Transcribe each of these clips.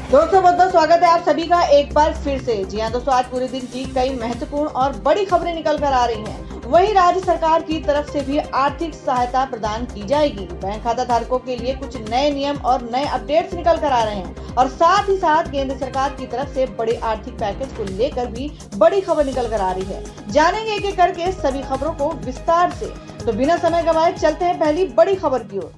दोस्तों बहुत बहुत स्वागत है आप सभी का एक बार फिर से। जी हाँ दोस्तों, आज पूरे दिन की कई महत्वपूर्ण और बड़ी खबरें निकल कर आ रही हैं। वहीं राज्य सरकार की तरफ से भी आर्थिक सहायता प्रदान की जाएगी। बैंक खाता धारकों के लिए कुछ नए नियम और नए अपडेट्स निकल कर आ रहे हैं और साथ ही साथ केंद्र सरकार की तरफ से बड़े आर्थिक पैकेज को लेकर भी बड़ी खबर निकल कर आ रही है। जानेंगे एक एक करके सभी खबरों को विस्तार से। तो बिना समय गंवाए चलते हैं पहली बड़ी खबर की ओर।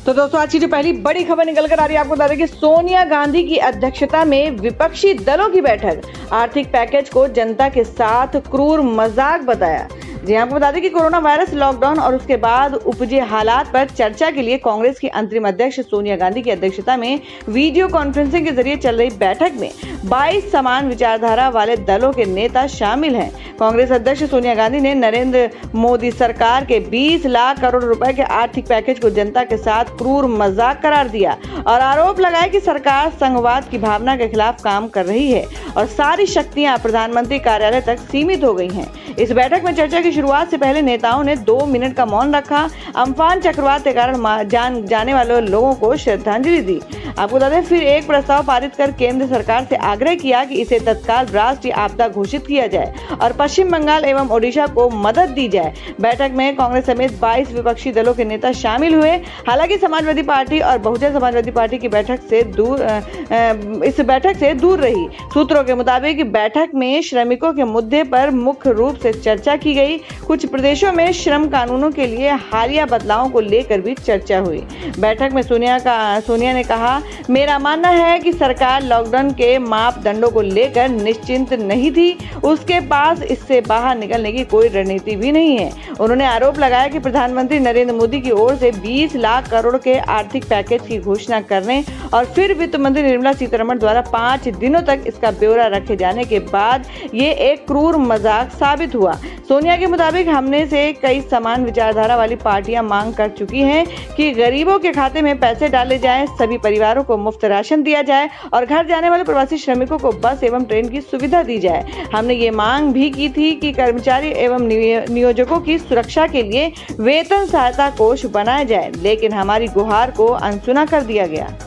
तो दोस्तों आज की जो पहली बड़ी खबर निकल कर आ रही है, आपको बता दें कि सोनिया गांधी की अध्यक्षता में विपक्षी दलों की बैठक, आर्थिक पैकेज को जनता के साथ क्रूर मजाक बताया। जी आपको बता दें कि कोरोना वायरस, लॉकडाउन और उसके बाद उपजे हालात पर चर्चा के लिए कांग्रेस की अंतरिम अध्यक्ष सोनिया गांधी की अध्यक्षता में वीडियो कॉन्फ्रेंसिंग के जरिए चल रही बैठक में 22 समान विचारधारा वाले दलों के नेता शामिल हैं। कांग्रेस अध्यक्ष सोनिया गांधी ने नरेंद्र मोदी सरकार के 20 लाख करोड़ रुपए के आर्थिक पैकेज को जनता के साथ क्रूर मजाक करार दिया और आरोप लगाया कि सरकार संघवाद की भावना के खिलाफ काम कर रही है और सारी शक्तियां प्रधानमंत्री कार्यालय तक सीमित हो गई हैं। इस बैठक में चर्चा की शुरुआत से पहले नेताओं ने 2 मिनट का मौन रखा, अम्फान चक्रवात के कारण जाने वाले लोगों को श्रद्धांजलि दी। आपको बता दें, फिर एक प्रस्ताव पारित कर केंद्र सरकार से आग्रह किया कि इसे तत्काल राष्ट्रीय आपदा घोषित किया जाए और पश्चिम बंगाल एवं ओडिशा को मदद दी जाए। बैठक में कांग्रेस समेत 22 विपक्षी दलों के नेता शामिल हुए। हालांकि समाजवादी पार्टी और बहुजन समाजवादी पार्टी की इस बैठक से दूर रही। सूत्रों के मुताबिक बैठक में श्रमिकों के मुद्दे पर मुख्य रूप से चर्चा की गई। कुछ प्रदेशों में श्रम कानूनों के लिए हालिया बदलावों को लेकर भी चर्चा हुई। बैठक में सोनिया ने कहा, मेरा मानना है कि सरकार लॉकडाउन के मापदंडों को लेकर निश्चिंत नहीं थी, उसके पास इससे बाहर निकलने की कोई रणनीति भी नहीं है। उन्होंने आरोप लगाया कि प्रधानमंत्री नरेंद्र मोदी की ओर से 20 लाख करोड़ के आर्थिक पैकेज की घोषणा करने और फिर वित्त मंत्री निर्मला सीतारमण द्वारा 5 दिनों तक इसका ब्यौरा रखे जाने के बाद ये एक क्रूर मजाक साबित हुआ। सोनिया के मुताबिक हमने से कई समान विचारधारा वाली पार्टियां मांग कर चुकी हैं कि गरीबों के खाते में पैसे डाले जाएं, सभी परिवारों को मुफ्त राशन दिया जाए और घर जाने वाले प्रवासी श्रमिकों को बस एवं ट्रेन की सुविधा दी जाए। हमने ये मांग भी की थी कि कर्मचारी एवं नियोजकों की सुरक्षा के लिए वेतन सहायता कोष बनाया जाए, लेकिन हमारी गुहार को अनसुना कर दिया गया।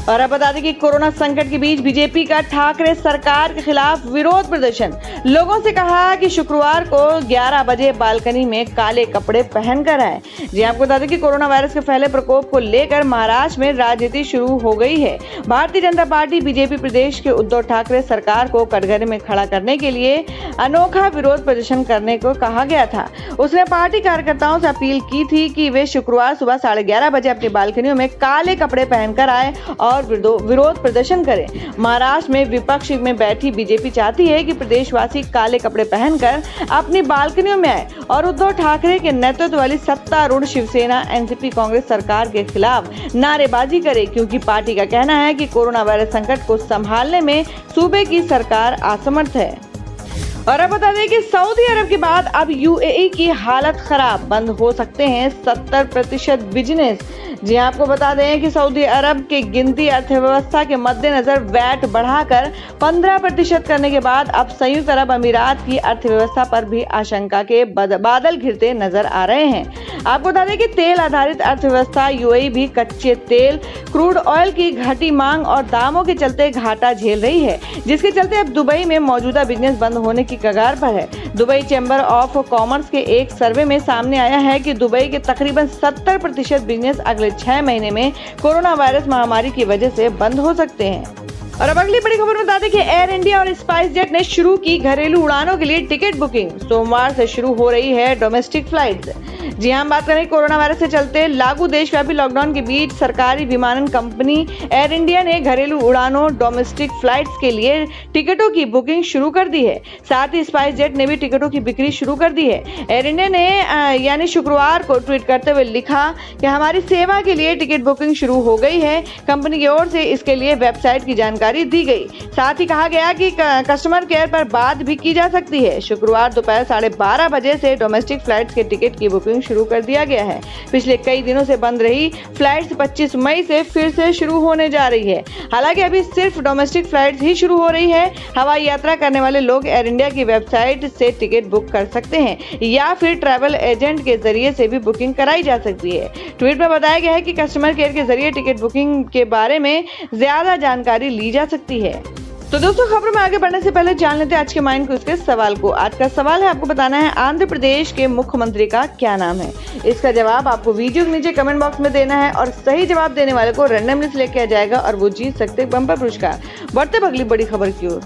और अब बता दें कि कोरोना संकट के बीच बीजेपी का ठाकरे सरकार के खिलाफ विरोध प्रदर्शन। लोगों से कहा कि शुक्रवार को 11 बजे बालकनी में काले कपड़े पहनकर आए। जी आपको बता दें कि कोरोना वायरस के फैले प्रकोप को लेकर महाराष्ट्र में राजनीति शुरू हो गई है। भारतीय जनता पार्टी बीजेपी प्रदेश के उद्धव ठाकरे सरकार को कटघरे में खड़ा करने के लिए अनोखा विरोध प्रदर्शन करने को कहा गया था। उसने पार्टी कार्यकर्ताओं से अपील की थी कि वे शुक्रवार सुबह 11:30 बजे अपनी बालकनियों में काले कपड़े पहनकर आए और विरोध प्रदर्शन करें। महाराष्ट्र में विपक्ष में बैठी बीजेपी चाहती है कि प्रदेशवासी काले कपड़े पहनकर अपनी बालकनियों में आए और उद्धव ठाकरे के नेतृत्व वाली सत्तारूढ़ शिवसेना एनसीपी कांग्रेस सरकार के खिलाफ नारेबाजी करे, क्योंकि पार्टी का कहना है कि कोरोना वायरस संकट को संभालने में सूबे की सरकार असमर्थ है। और अब बता दें कि सऊदी अरब के बाद अब यूएई की हालत खराब, बंद हो सकते हैं 70% बिजनेस। जी आपको बता दें कि सऊदी अरब के गिनती अर्थव्यवस्था के मद्देनजर वैट बढ़ाकर 15% करने के बाद अब संयुक्त अरब अमीरात की अर्थव्यवस्था पर भी आशंका के बादल घिरते नजर आ रहे हैं। आपको बता दें कि तेल आधारित अर्थव्यवस्था यूएई भी कच्चे तेल, क्रूड ऑयल की घटी मांग और दामों के चलते घाटा झेल रही है, जिसके चलते अब दुबई में मौजूदा बिजनेस बंद होने की कगार पर है। दुबई चैम्बर ऑफ कॉमर्स के एक सर्वे में सामने आया है कि दुबई के तकरीबन 70% बिजनेस अगले 6 महीने में कोरोना वायरस महामारी की वजह से बंद हो सकते हैं। और अब अगली बड़ी खबर बता दें कि एयर इंडिया और स्पाइस जेट ने शुरू की घरेलू उड़ानों के लिए टिकट बुकिंग। सोमवार से शुरू हो रही है डोमेस्टिक फ्लाइट्स। जी हम बात करें कोरोना वायरस से चलते लागू देशव्यापी लॉकडाउन के बीच सरकारी विमानन कंपनी एयर इंडिया ने घरेलू उड़ानों डोमेस्टिक फ्लाइट्स के लिए टिकटों की बुकिंग शुरू कर दी है। साथ ही स्पाइस जेट ने भी टिकटों की बिक्री शुरू कर दी है। एयर इंडिया ने यानी शुक्रवार को ट्वीट करते हुए लिखा कि हमारी सेवा के लिए टिकट बुकिंग शुरू हो गई है। कंपनी की ओर से इसके लिए वेबसाइट की जानकारी जानकारी दी गई। साथ ही कहा गया कि कस्टमर केयर पर बात भी की जा सकती है। शुक्रवार दोपहर 12:30 बजे से डोमेस्टिक फ्लाइट्स के टिकट की बुकिंग शुरू कर दिया गया है। पिछले कई दिनों से बंद रही फ्लाइट्स 25 मई से फिर से शुरू होने जा रही है। हालांकि अभी सिर्फ डोमेस्टिक फ्लाइट्स ही शुरू हो रही है। हवाई यात्रा करने वाले लोग एयर इंडिया की वेबसाइट से टिकट बुक कर सकते हैं या फिर ट्रैवल एजेंट के जरिए से भी बुकिंग कराई जा सकती है। ट्वीट में बताया गया है कि कस्टमर केयर के जरिए टिकट बुकिंग के बारे में ज्यादा जानकारी ली जा सकती है। तो दोस्तों, खबरों में आगे बढ़ने से पहले जान लेते हैं आज के माइंड क्विज के सवाल को। आज का सवाल है, आपको बताना है आंध्र प्रदेश के मुख्यमंत्री का क्या नाम है। इसका जवाब आपको वीडियो के नीचे कमेंट बॉक्स में देना है और सही जवाब देने वाले को रैंडमली सिलेक्ट किया जाएगा और वो जीत सकते हैं बम्पर पुरस्कार। बढ़ते अगली बड़ी खबर की ओर।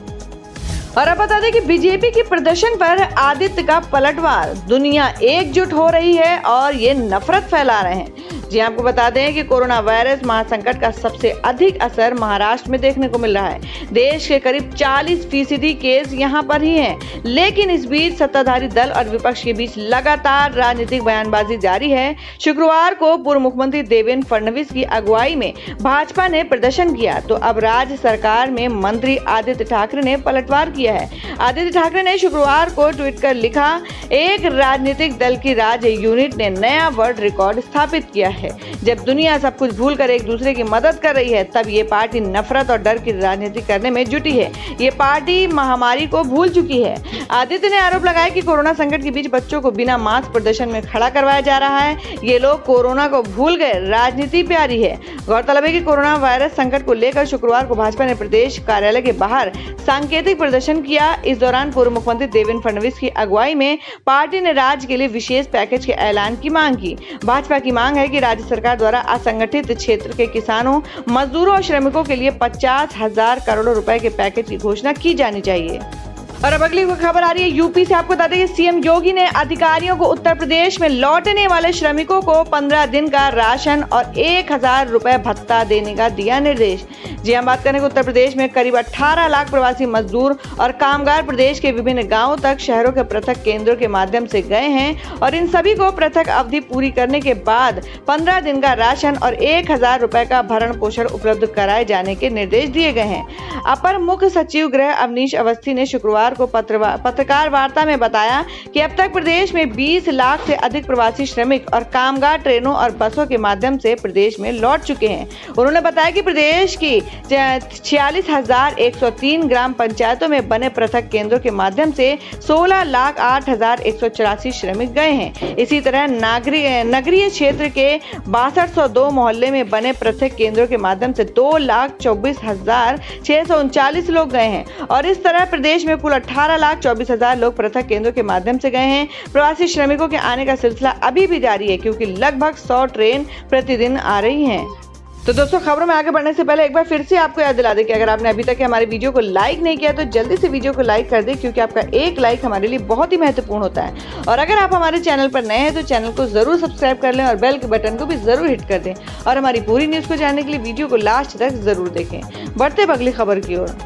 और अब बता दें कि बीजेपी के प्रदर्शन पर आदित्य का पलटवार, दुनिया एकजुट हो रही है और ये नफरत फैला रहे हैं। जी आपको बता दें कि कोरोना वायरस महासंकट का सबसे अधिक असर महाराष्ट्र में देखने को मिल रहा है। देश के करीब 40% केस यहां पर ही हैं। लेकिन इस बीच सत्ताधारी दल और विपक्ष के बीच लगातार राजनीतिक बयानबाजी जारी है। शुक्रवार को पूर्व मुख्यमंत्री देवेंद्र फडणवीस की अगुवाई में भाजपा ने प्रदर्शन किया, तो अब राज्य सरकार में मंत्री आदित्य ठाकरे ने पलटवार किया है। आदित्य ठाकरे ने शुक्रवार को ट्वीट कर लिखा, एक राजनीतिक दल की राज्य यूनिट ने नया वर्ल्ड रिकॉर्ड स्थापित किया है। जब दुनिया सब कुछ भूलकर एक दूसरे की मदद कर रही है, तब ये पार्टी नफरत और डर की राजनीति करने में जुटी है। ये पार्टी महामारी को भूल चुकी है। आदित्य ने आरोप लगाया कि कोरोना संकट के बीच बच्चों को बिना मास्क प्रदर्शन में खड़ा करवाया जा रहा है। ये लोग कोरोना को भूल गए, राजनीति प्यारी है। गौरतलब है कि कोरोना वायरस संकट को लेकर शुक्रवार को भाजपा ने प्रदेश कार्यालय के बाहर सांकेतिक प्रदर्शन किया। इस दौरान पूर्व मुख्यमंत्री देवेंद्र फडणवीस की अगुवाई में पार्टी ने राज्य के लिए विशेष पैकेज के ऐलान की मांग की। भाजपा की मांग है कि राज्य सरकार द्वारा असंगठित क्षेत्र के किसानों, मजदूरों और श्रमिकों के लिए 50,000 करोड़ रुपए के पैकेज की घोषणा की जानी चाहिए। और अब अगली खबर आ रही है यूपी से। आपको बता दें कि सीएम योगी ने अधिकारियों को उत्तर प्रदेश में लौटने वाले श्रमिकों को 15 दिन का राशन और 1,000 रुपए भत्ता देने का दिया निर्देश। जी हम बात करें कि उत्तर प्रदेश में करीब 18 लाख प्रवासी मजदूर और कामगार प्रदेश के विभिन्न गांवों तक शहरों के पृथक केंद्रों के माध्यम से गए हैं और इन सभी को पृथक अवधि पूरी करने के बाद 15 दिन का राशन और 1,000 रुपए का भरण पोषण उपलब्ध कराए जाने के निर्देश दिए गए हैं। अपर मुख्य सचिव गृह अवनीश अवस्थी ने शुक्रवार को पत्रकार वार्ता में बताया कि अब तक प्रदेश में 20 लाख से अधिक प्रवासी श्रमिक और कामगार ट्रेनों और बसों के माध्यम से प्रदेश में लौट चुके हैं। उन्होंने बताया कि प्रदेश की 46,103 ग्राम पंचायतों में बने पृथक केंद्रों के माध्यम से 16,08,184 श्रमिक गए हैं। इसी तरह नगरीय क्षेत्र के 6202 मोहल्ले में बने पृथक केंद्रों के माध्यम से 2,24,639 लोग गए हैं और इस तरह प्रदेश में कुल 18,24,000 लोग पृथक केंद्रों के माध्यम से गए हैं। प्रवासी श्रमिकों के आने का सिलसिला अभी भी जारी है क्योंकि लगभग 100 ट्रेन प्रतिदिन आ रही हैं। तो दोस्तों, खबरों में आगे बढ़ने से पहले एक बार फिर से आपको याद दिला दें कि अगर आपने अभी तक हमारे वीडियो को लाइक नहीं किया तो जल्दी से वीडियो को लाइक कर दें क्योंकि आपका एक लाइक हमारे लिए बहुत ही महत्वपूर्ण होता है। और अगर आप हमारे चैनल पर नए हैं तो चैनल को जरूर सब्सक्राइब कर लें और बेल के बटन को भी जरूर हिट कर दें और हमारी पूरी न्यूज को जानने के लिए वीडियो को लास्ट तक जरूर देखें। बढ़ते अगली खबर की ओर।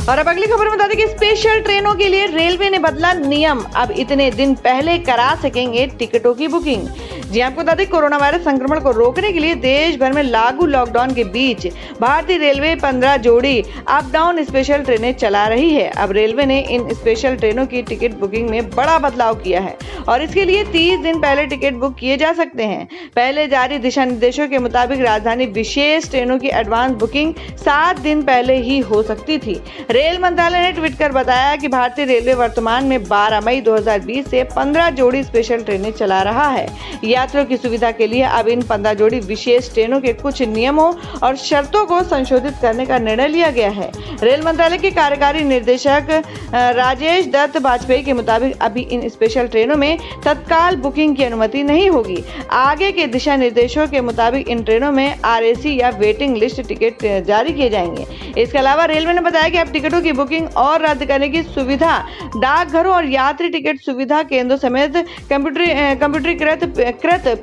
और अब अगली खबर में बता दें कि स्पेशल ट्रेनों के लिए रेलवे ने बदला नियम, अब इतने दिन पहले करा सकेंगे टिकटों की बुकिंग। जी आपको बता दें, कोरोना वायरस संक्रमण को रोकने के लिए देश भर में लागू लॉकडाउन के बीच भारतीय रेलवे 15 जोड़ी अप डाउन स्पेशल ट्रेनें चला रही है। अब रेलवे ने इन स्पेशल ट्रेनों की टिकट बुकिंग में बड़ा बदलाव किया है और इसके लिए 30 दिन पहले टिकट बुक किए जा सकते हैं। पहले जारी दिशा निर्देशों के मुताबिक राजधानी विशेष ट्रेनों की एडवांस बुकिंग 7 दिन पहले ही हो सकती थी। रेल मंत्रालय ने ट्वीट कर बताया कि भारतीय रेलवे वर्तमान में 12 मई 2020 से 15 जोड़ी स्पेशल ट्रेनें चला रहा है। यात्रियों की सुविधा के लिए अब इन 15 जोड़ी विशेष ट्रेनों के कुछ नियमों और शर्तों को संशोधित करने का निर्णय लिया गया है। रेल मंत्रालय के कार्यकारी निर्देशक राजेश दत्त बाजपेयी के मुताबिक अभी इन स्पेशल ट्रेनों में तत्काल बुकिंग की अनुमति नहीं होगी। आगे के दिशा निर्देशों के मुताबिक इन ट्रेनों में RAC या वेटिंग लिस्ट टिकट जारी किए जाएंगे। इसके अलावा रेलवे ने बताया कि अब टिकटों की बुकिंग और रद्द करने की सुविधा डाकघरों और यात्री टिकट सुविधा केंद्रों समेत कंप्यूटरीकृत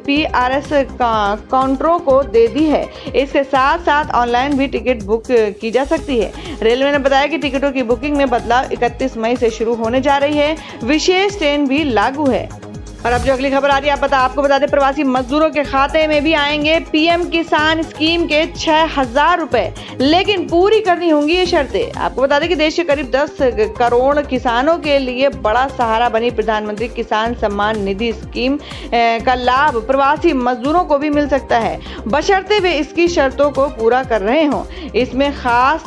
PRS काउंटरों को दे दी है। इसके साथ साथ ऑनलाइन भी टिकट बुक की जा सकती है। रेलवे ने बताया कि टिकटों की बुकिंग में बदलाव 31 मई से शुरू होने जा रही है। विशेष ट्रेन भी लागू है। और अब जो अगली खबर आ रही है आपको बता दें, प्रवासी मजदूरों के खाते में भी आएंगे पीएम किसान स्कीम के 6,000 रुपए, लेकिन पूरी करनी होंगी ये शर्तें। आपको बता दें कि देश के करीब 10 करोड़ किसानों के लिए बड़ा सहारा बनी प्रधानमंत्री किसान सम्मान निधि स्कीम का लाभ प्रवासी मजदूरों को भी मिल सकता है, बशर्ते वे इसकी शर्तों को पूरा कर रहे हों। इसमें खास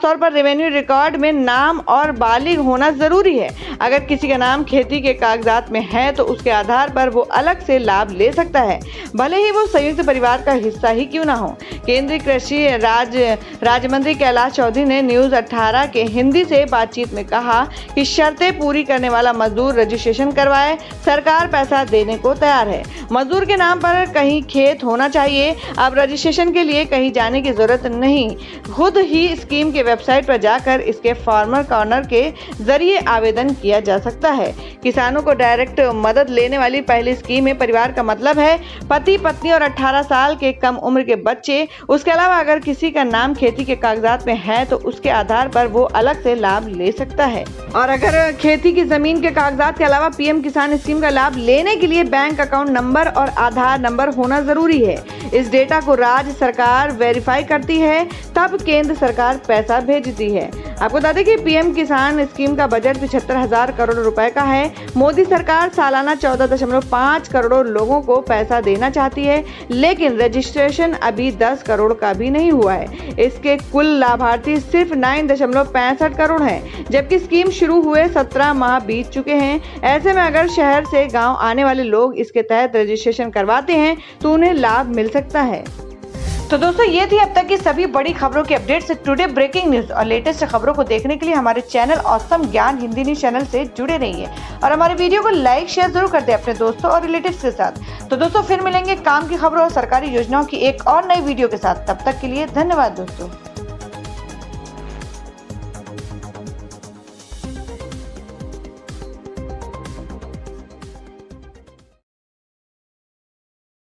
तौर पर रेवेन्यू रिकॉर्ड में नाम और बालिग होना जरूरी है। अगर किसी का नाम खेती के कागजात में है तो उसके आधार पर वो अलग से लाभ ले सकता है, भले ही वो संयुक्त परिवार का हिस्सा ही क्यों ना हो। केंद्रीय कृषि राज्य मंत्री कैलाश चौधरी ने न्यूज 18 के हिंदी से बातचीत में कहा कि शर्तें पूरी करने वाला मजदूर रजिस्ट्रेशन करवाए, सरकार पैसा देने को तैयार है। मजदूर के नाम पर कहीं खेत होना चाहिए। अब रजिस्ट्रेशन के लिए कहीं जाने की जरूरत नहीं, खुद ही स्कीम के वेबसाइट पर जाकर इसके फार्मर कॉर्नर के जरिए आवेदन किया जा सकता है। किसानों को डायरेक्ट मदद लेने वाली पहली स्कीम में परिवार का मतलब है पति पत्नी और 18 साल के कम उम्र के बच्चे। उसके अलावा अगर किसी का नाम खेती के कागजात में है तो उसके आधार पर वो अलग से लाभ ले सकता है। और अगर खेती की जमीन के कागजात के अलावा पीएम किसान स्कीम का लाभ लेने के लिए बैंक अकाउंट नंबर और आधार नंबर होना जरूरी है। इस डेटा को राज्य सरकार वेरीफाई करती है, तब केंद्र सरकार पैसा भेजती है। आपको बता दें कि पीएम किसान स्कीम का बजट 75,000 करोड़ रुपए का है। मोदी सरकार सालाना 14.5 करोड़ लोगों को पैसा देना चाहती है, लेकिन रजिस्ट्रेशन अभी 10 करोड़ का भी नहीं हुआ है। इसके कुल लाभार्थी सिर्फ 9.65 करोड़ हैं, जबकि स्कीम शुरू हुए 17 माह बीत चुके हैं। ऐसे में अगर शहर से गांव आने वाले लोग इसके तहत रजिस्ट्रेशन करवाते हैं तो उन्हें लाभ मिल सकता है। तो दोस्तों, ये थी अब तक की सभी बड़ी खबरों की अपडेट्स। टुडे ब्रेकिंग न्यूज और लेटेस्ट खबरों को देखने के लिए हमारे चैनल ऑसम ज्ञान हिंदी न्यूज चैनल से जुड़े रहिए और हमारे वीडियो को लाइक शेयर जरूर कर दें अपने दोस्तों और रिलेटिव्स के साथ। तो दोस्तों, फिर मिलेंगे काम की खबरों और सरकारी योजनाओं की एक और नई वीडियो के साथ। तब तक के लिए धन्यवाद दोस्तों।